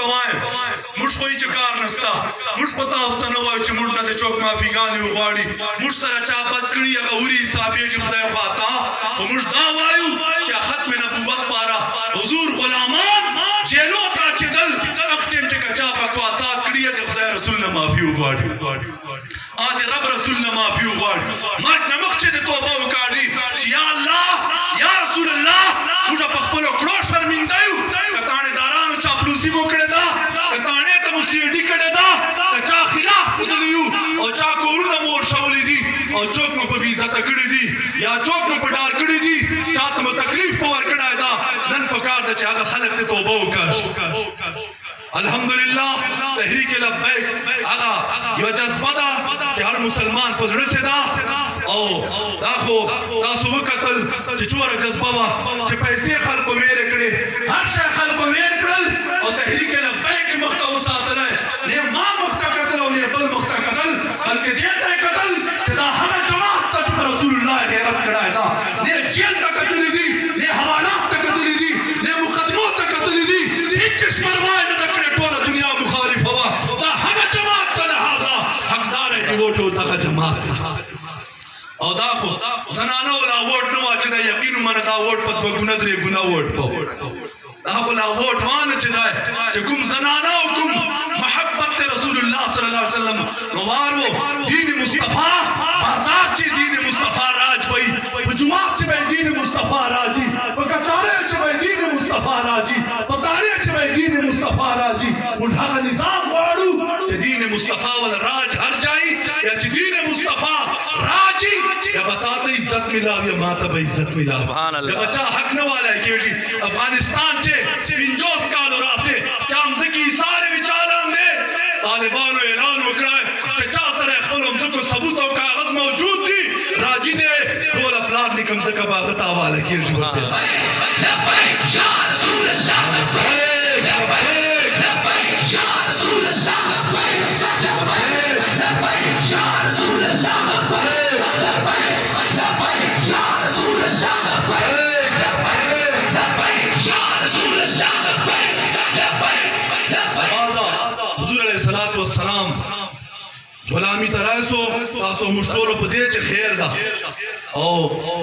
توائیں مش کوئی چکار نستا مش کو تاوتا نوائی چی مڑنا دے چوک مافی گانی اگواری مش سر اچھا بد کری اگا ہوری حسابی جی خدای خواتا تو مش داوائیو چا ختم نبوت پارا حضور غلامان جیلو تا چدل اختیم چکا چا بکواسات کری دے خدای رسول نے مافی اگواری آدھے رب رسول نے مافی اگواری مرک نمک چے دے توبہ اگواری یا اللہ یا رسول اللہ مجھا پخپلو کڑو شرمندائیو کتانے دارانو چاپلوسی مو کڑے دا کتانے تا مسیڈی کڑے دا کچا خلاف بدلیو اور چا کورو نمور شولی دی اور چوک میں پویزہ تکڑی دی یا چوک میں پڑار کڑی دی چاہتا میں تکلیف پوار کڑائے دا نن پکار دا چاہتا خلق تے توبہ اکر الحمدللہ تحریک لبیک آگا یہ جذبہ دا کہ ہر مسلمان پزڑ چھے دا او داکھو تاسو وقتل چھ چور جذبہ وا چھ پیسے خلق و ویر اکڑے ہر شے خلق و ویر اکڑل اور تحریک لبیک مختہ وساعت لائے نے ماں مختہ قتل اور نے بل مختہ قتل بلکہ دیتا ہے قتل چھ دا ہر جماعت تجھ پر رسول اللہ غیرت کڑائے دا نے جیل تا قتل دی نے حوالات تا قتل دی نے مقدموں تا قتل دی ہچش مروائے نہ دکڑے ٹولا دنیا مخالف ہوا دا ہر جماعت تا لحاظا حقدار ہے کہ ووٹو تا جماعت تا اور داخو زنانا اولا ووٹ نوا چدا یقینو من دا ووٹ پت بگونا درے گنا ووٹ پا داخو لا ووٹ وانا چدا ہے کہ کم زنانا و کم محبت رسول اللہ صلی اللہ علیہ وسلم نوارو دین مصطفیٰ بازار چی دین مصطفیٰ راج بھئی جماعت چی بھئی دین مصطفیٰ راجی کچارے چی بھئی دین مصطفیٰ راجی پتارے چی بھئی دین مصطفیٰ راجی مجھاگا نظام وارو چی دین مصطفیٰ والراج ہر جائی یا چی دین مصطفیٰ راجی یا بتاتا عزت ملا یا ماتا با عزت ملا یا بچہ حق نوالا ہے کہ جی افغانستان چے پنجوز کالو راسے چامزکی سارے وچالان دے طالبانو اعلان وکرائے چچا سر اخبر ہم کو ثبوت و کاغذ موجود تھی راجی دے دول افراد نکم سے کباغت آوالا کیا جی لبیک یا رسول اللہ لبیک لبیک یا رسول اللہ لبیک لبیک یا رسول اللہ لبیک لبیک یا رسول اللہ لبیک لبیک یا رسول اللہ حضور علیہ السلام غلامی ترائسو تاسو مشتولو پدے چے خیر دا او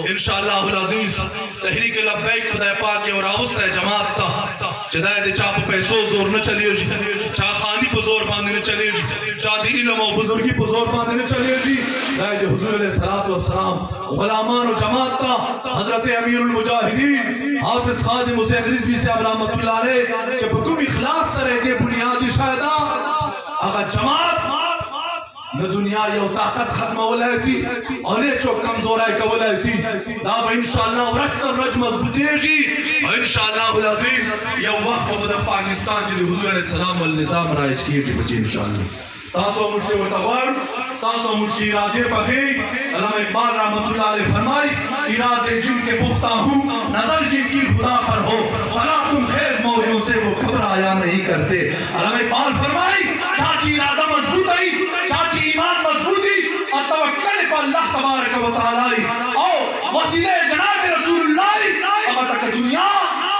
انشاءاللہ العزیز تحریک لبیک خدای پاک کے اور آوست ہے جماعت تا چدائے دے چاہ پہ پیسو زور نہ چلیو جی چاہ خانی پہ زور باندھے نہ چلیو جی چاہ دی علم و بزرگی پہ زور باندھے نہ چلیو جی دائے دے حضور علیہ السلام غلامان و جماعت تا حضرت امیر المجاہدین حافظ خادم حسین رضوی سے رحمت اللہ علیہ جب کم اخلاص سرے دے بنیادی شاہدہ اگر جماعت نہ دنیا یہ طاقت ختم ہو لائسی انہیں چوک کمزور ہے کہ وہ لائسی داب انشاءاللہ ورکت الرج مضبوطی جی انشاءاللہ العزیز یہ وقت بدخ پاکستان جلی حضور علیہ السلام والنظام رائج کیے جی بچے انشاءاللہ تاسو مجھتے و تغور تاسو مجھتی ارادے پخی علامہ اقبال رحمت اللہ علیہ فرمائی ارادے جن کے پختہ ہوں نظر جن کی خدا پر ہو فلا تم خیز موجوں سے وہ گھبرایا نہیں کرتے علامہ اقبال فرمائی چاچی ارادہ مضبوط آئی چاچی ایمان مضبوطی اور توکل پر اللہ تبارک و تعالی او وسیلہ جناب رسول اللہ اب تک دنیا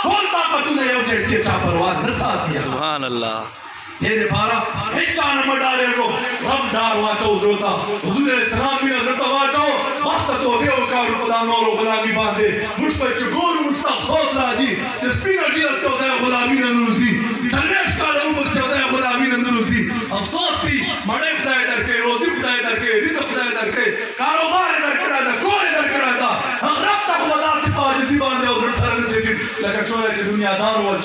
کھول طاقت نے یہ جیسے چاہ پروان نسا دیا سبحان اللہ یہ دے پارا ہچا نمبر ڈالے رو رب دار واچو روتا حضور علیہ السلام بھی نظرتا واچو بستا تو بیو کارو خدا نورو غلامی باندے مشپا چگور مشتا افسوس را دی جسپینا جیلس سے ہوتا ہے غلامی نندروزی چلویش کالا عمر سے ہوتا ہے غلامی نندروزی افسوس بھی مڑے خدای در کے روزی خدای در کے رزق خدای در کے کاروبار در کرا دا کوئی در کرا دا ہم رب تک خدا سے پاجزی باندے اور سرن سے لکا چولے دنیا دارو